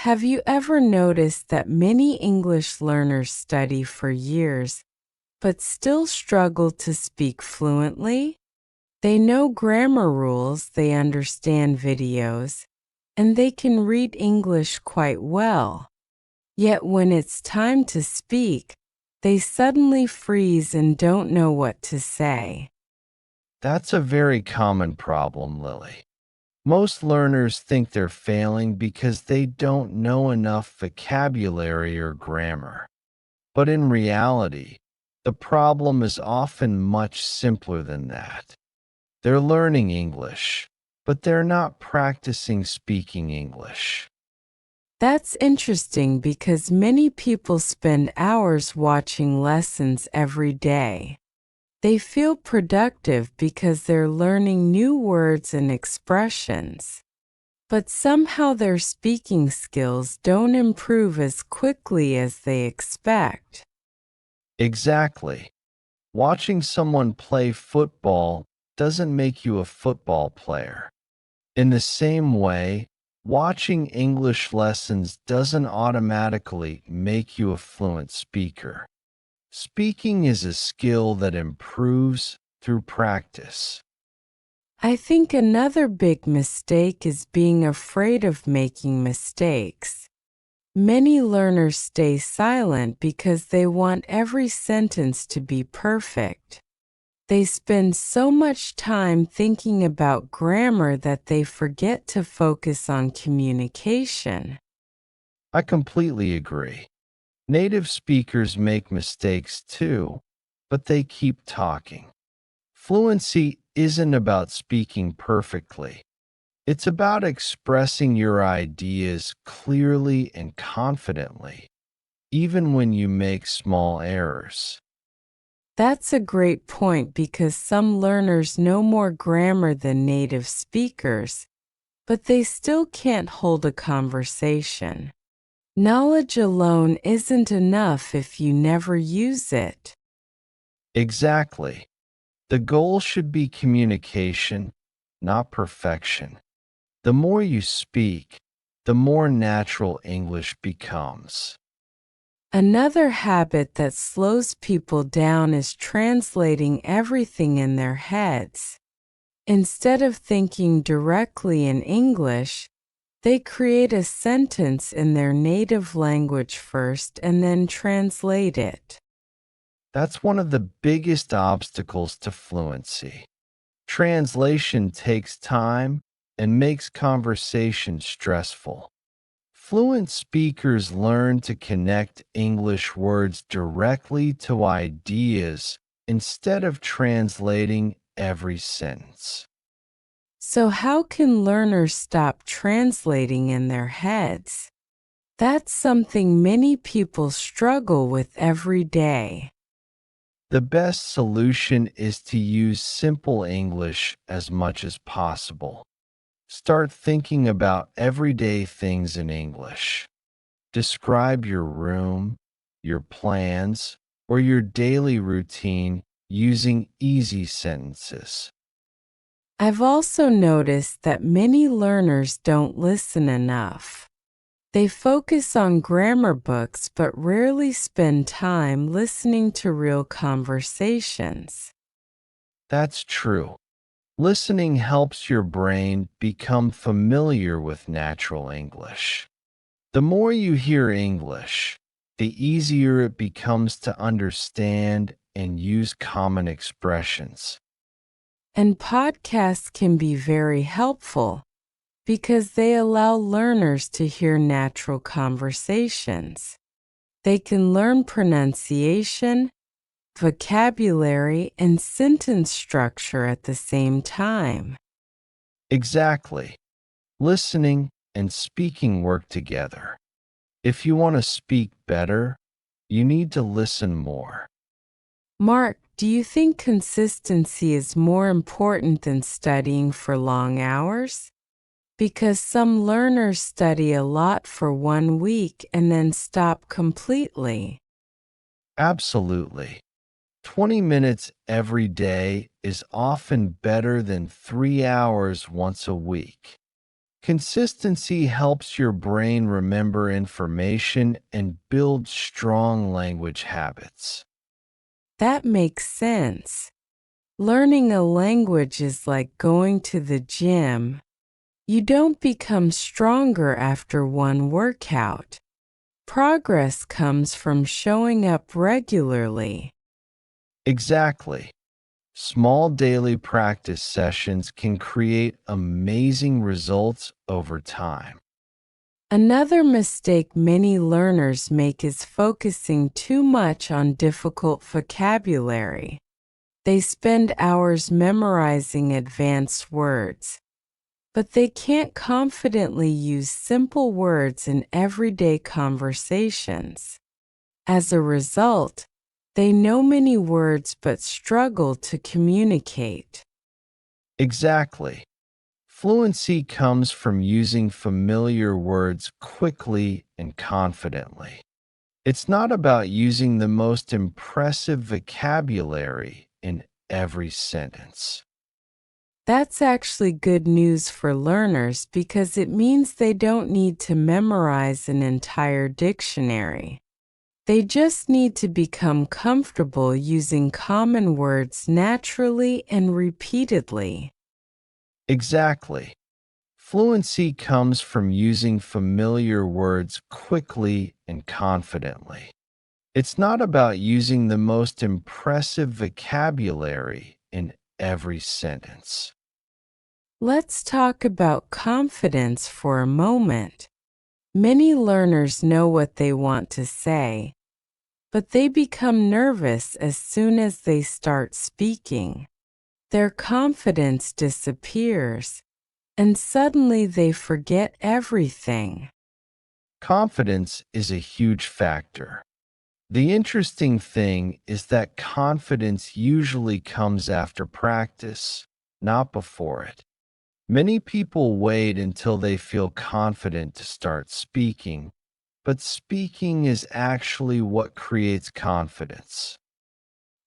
Have you ever noticed that many English learners study for years but still struggle to speak fluently? They know grammar rules, they understand videos, and they can read English quite well. Yet when it's time to speak, they suddenly freeze and don't know what to say. That's a very common problem, Lily. Most learners think they're failing because they don't know enough vocabulary or grammar. But in reality, the problem is often much simpler than that. They're learning English, but they're not practicing speaking English. That's interesting because many people spend hours watching lessons every day. They feel productive because they're learning new words and expressions. But somehow their speaking skills don't improve as quickly as they expect. Exactly. Watching someone play football doesn't make you a football player. In the same way, watching English lessons doesn't automatically make you a fluent speaker. Speaking is a skill that improves through practice. I think another big mistake is being afraid of making mistakes. Many learners stay silent because they want every sentence to be perfect. They spend so much time thinking about grammar that they forget to focus on communication. I completely agree. Native speakers make mistakes too, but they keep talking. Fluency isn't about speaking perfectly. It's about expressing your ideas clearly and confidently, even when you make small errors. That's a great point because some learners know more grammar than native speakers, but they still can't hold a conversation. Knowledge alone isn't enough if you never use it. Exactly. The goal should be communication, not perfection. The more you speak, the more natural English becomes. Another habit that slows people down is translating everything in their heads. Instead of thinking directly in English, they create a sentence in their native language first and then translate it. That's one of the biggest obstacles to fluency. Translation takes time and makes conversation stressful. Fluent speakers learn to connect English words directly to ideas instead of translating every sentence. So, how can learners stop translating in their heads? That's something many people struggle with every day. The best solution is to use simple English as much as possible. Start thinking about everyday things in English. Describe your room, your plans, or your daily routine using easy sentences. I've also noticed that many learners don't listen enough. They focus on grammar books but rarely spend time listening to real conversations. That's true. Listening helps your brain become familiar with natural English. The more you hear English, the easier it becomes to understand and use common expressions. And podcasts can be very helpful because they allow learners to hear natural conversations. They can learn pronunciation, vocabulary, and sentence structure at the same time. Exactly. Listening and speaking work together. If you want to speak better, you need to listen more. Mark, do you think consistency is more important than studying for long hours? Because some learners study a lot for 1 week and then stop completely. Absolutely. 20 minutes every day is often better than 3 hours once a week. Consistency helps your brain remember information and build strong language habits. That makes sense. Learning a language is like going to the gym. You don't become stronger after one workout. Progress comes from showing up regularly. Exactly. Small daily practice sessions can create amazing results over time. Another mistake many learners make is focusing too much on difficult vocabulary. They spend hours memorizing advanced words, but they can't confidently use simple words in everyday conversations. As a result, they know many words but struggle to communicate. Exactly. Fluency comes from using familiar words quickly and confidently. It's not about using the most impressive vocabulary in every sentence. That's actually good news for learners because it means they don't need to memorize an entire dictionary. They just need to become comfortable using common words naturally and repeatedly. Exactly. Fluency comes from using familiar words quickly and confidently. It's not about using the most impressive vocabulary in every sentence. Let's talk about confidence for a moment. Many learners know what they want to say, but they become nervous as soon as they start speaking. Their confidence disappears, and suddenly they forget everything. Confidence is a huge factor. The interesting thing is that confidence usually comes after practice, not before it. Many people wait until they feel confident to start speaking, but speaking is actually what creates confidence.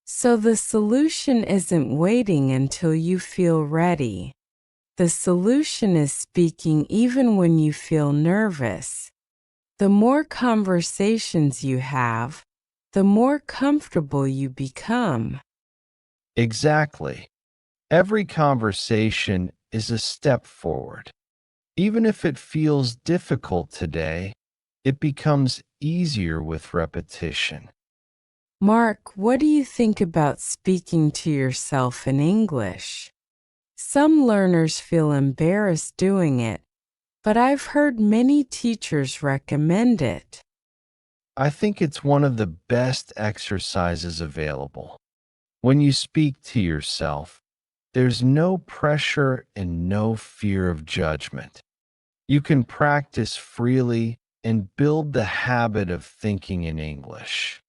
So the solution isn't waiting until you feel ready. The solution is speaking even when you feel nervous. The more conversations you have, the more comfortable you become. Exactly. Every conversation is a step forward. Even if it feels difficult today, it becomes easier with repetition. Mark, what do you think about speaking to yourself in English? Some learners feel embarrassed doing it, but I've heard many teachers recommend it. I think it's one of the best exercises available. When you speak to yourself, there's no pressure and no fear of judgment. You can practice freely and build the habit of thinking in English.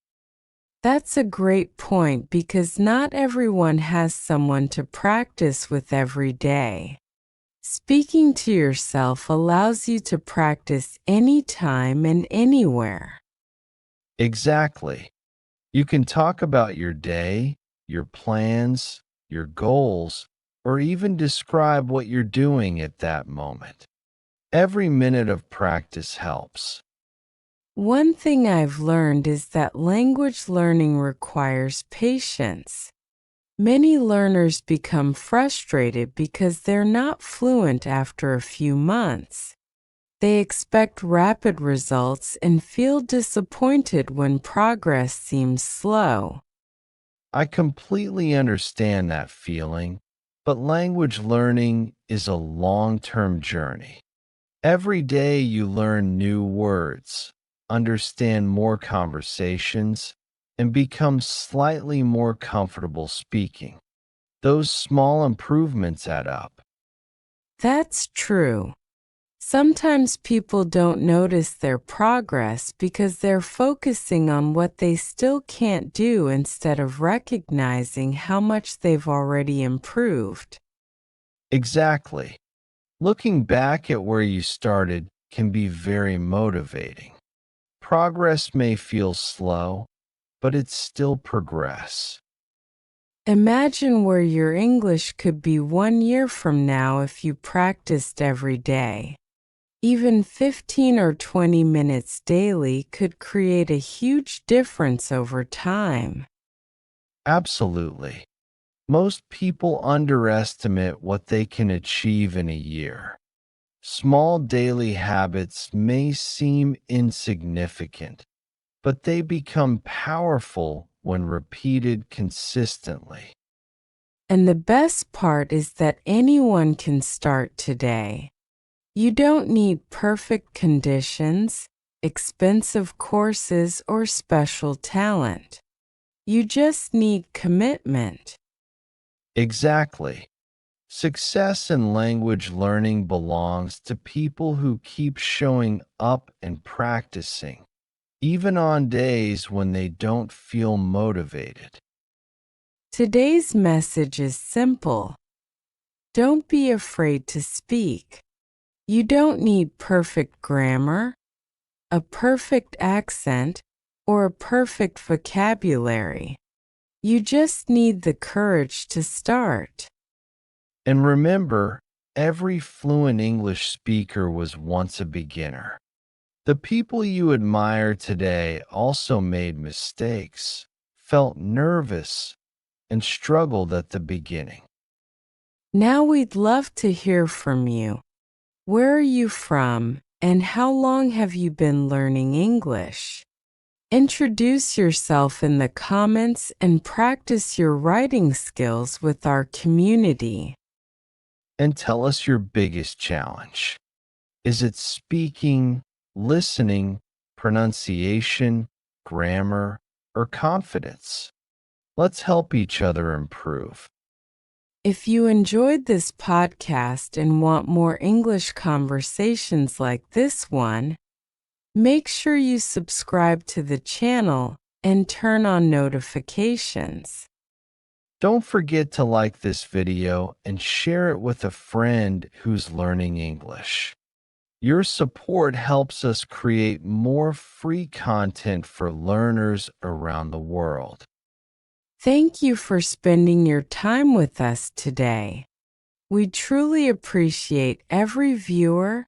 That's a great point because not everyone has someone to practice with every day. Speaking to yourself allows you to practice anytime and anywhere. Exactly. You can talk about your day, your plans, your goals, or even describe what you're doing at that moment. Every minute of practice helps. One thing I've learned is that language learning requires patience. Many learners become frustrated because they're not fluent after a few months. They expect rapid results and feel disappointed when progress seems slow. I completely understand that feeling, but language learning is a long term journey. Every day you learn new words, understand more conversations, and become slightly more comfortable speaking. Those small improvements add up. That's true. Sometimes people don't notice their progress because they're focusing on what they still can't do instead of recognizing how much they've already improved. Exactly. Looking back at where you started can be very motivating. Progress may feel slow, but it's still progress. Imagine where your English could be 1 year from now if you practiced every day. Even 15 or 20 minutes daily could create a huge difference over time. Absolutely. Most people underestimate what they can achieve in a year. Small daily habits may seem insignificant, but they become powerful when repeated consistently. And the best part is that anyone can start today. You don't need perfect conditions, expensive courses, or special talent. You just need commitment. Exactly. Success in language learning belongs to people who keep showing up and practicing, even on days when they don't feel motivated. Today's message is simple. Don't be afraid to speak. You don't need perfect grammar, a perfect accent, or a perfect vocabulary. You just need the courage to start. And remember, every fluent English speaker was once a beginner. The people you admire today also made mistakes, felt nervous, and struggled at the beginning. Now we'd love to hear from you. Where are you from, and how long have you been learning English? Introduce yourself in the comments and practice your writing skills with our community. And tell us your biggest challenge. Is it speaking, listening, pronunciation, grammar, or confidence? Let's help each other improve. If you enjoyed this podcast and want more English conversations like this one, make sure you subscribe to the channel and turn on notifications. Don't forget to like this video and share it with a friend who's learning English. Your support helps us create more free content for learners around the world. Thank you for spending your time with us today. We truly appreciate every viewer,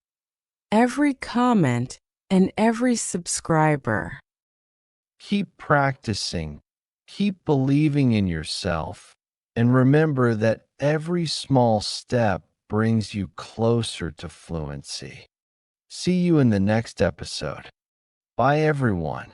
every comment, and every subscriber. Keep practicing, keep believing in yourself, and remember that every small step brings you closer to fluency. See you in the next episode. Bye, everyone.